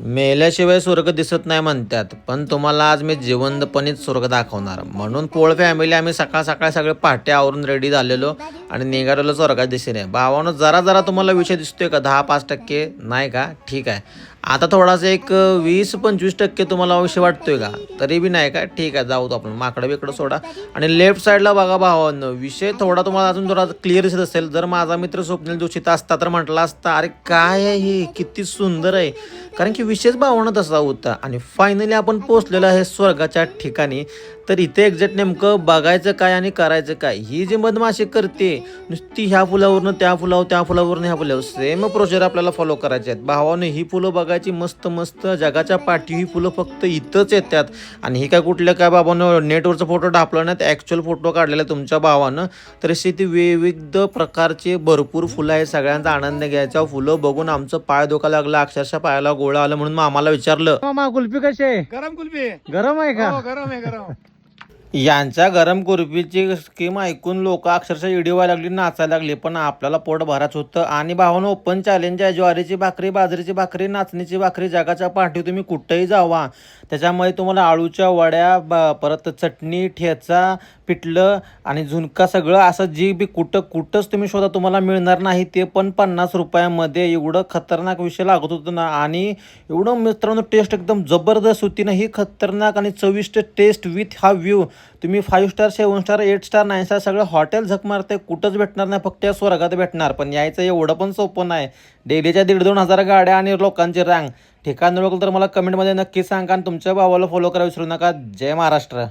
मेल्याशिवाय स्वर्ग दिसत नाही म्हणतात, पण तुम्हाला आज मी जिवंतपणेच स्वर्ग दाखवणार. म्हणून पोळ फॅमिली आम्ही सकाळ सकाळ सगळे पहाटे आवरून रेडी झालेलो आणि निघालेलो स्वर्गाच्या दिशेने. भावानं जरा जरा तुम्हाला विषय दिसतोय का? 10-5% नाही का? ठीक आहे. आता थोडासा एक 20-25% तुम्हाला विषय वाटतोय का? तरी बी नाही का? ठीक आहे, जाऊ आपण माकडं बिकडं सोडा. आणि लेफ्ट साईडला बघा भावांनो, विषय थोडा तुम्हाला अजून थोडा क्लिअर दिसत असेल. जर माझा मित्र स्वप्नील जोशीत असता तर म्हटला असता, अरे काय आहे हे, किती सुंदर आहे. कारण की विशेष भावना तसा होता. आणि फायनली आपण पोहोचलेलो आहे स्वर्गाच्या ठिकाणी. तर इथे एक्झॅक्ट नेमकं बघायचं काय आणि करायचं काय, ही जी मधमाशी करते नुसती ह्या फुलावरनं त्या फुलावर, त्या फुलावरनं ह्या फुलावर, सेम प्रोसिजर आपल्याला फॉलो करायचे आहेत. भावाने ही फुलं बघायची मस्त मस्त जगाच्या पाठी. ही फुलं फक्त इथंच येतात. आणि ही काय कुठल्या काय बाबानं नेटवरचा फोटो ढापला नाही, ॲक्च्युअल फोटो काढलेला तुमच्या भावानं. तर अशी ती विविध प्रकारचे भरपूर फुलं आहे. सगळ्यांचा आनंद घ्यायचा. फुलं बघून आमचं पाय धोका लागला, अक्षरशः पायाला गोळा आलं. म्हणून मामाला विचारलं, मामा कुल्फी कशी आहे? गरम कुल्फी. गरम आहे का? हो, गरम आहे गरम. यांच्या गरम कुल्फीची स्कीम ऐकून लोक अक्षरशः व्हिडिओ व्हायला लागली, नाचायला लागली. पण आपल्याला पोट भरायचं होतं. आणि भावानं ओपन चॅलेंज आहे. ज्वारीची भाकरी, बाजरीची भाकरी, नाचणीची भाकरी, जगाच्या पाठी तुम्ही कुठंही जावा, त्याच्यामध्ये तुम्हाला आळूच्या वड्या, परत चटणी, ठेचा, पिठलं आणि झुणका, सगळं असं जी बी कुठंच तुम्ही शोधा तुम्हाला मिळणार नाही. ते पण 50 रुपयामध्ये. एवढं खतरनाक विषय लागत होतं ना. आणि एवढं मित्रांनो टेस्ट एकदम जबरदस्त होती ना. ही खतरनाक आणि चविष्ट टेस्ट विथ हा व्ह्यू. तुम्ही 5 स्टार, 7 स्टार, 8 स्टार, 9 स्टार सगळं हॉटेल झक मारते, कुठंच भेटणार नाही. फक्त या स्वर्गात भेटणार. पण यायचं एवढं पण सोपं नाही. डेलीच्या 1,500-2,000 हजार गाड्या आणि लोकांची रांग. ठिकाण ओळखलं तर मला कमेंटमध्ये नक्की सांगा. आणि तुमच्या भावाला फॉलो करायला विसरू नका. जय महाराष्ट्र.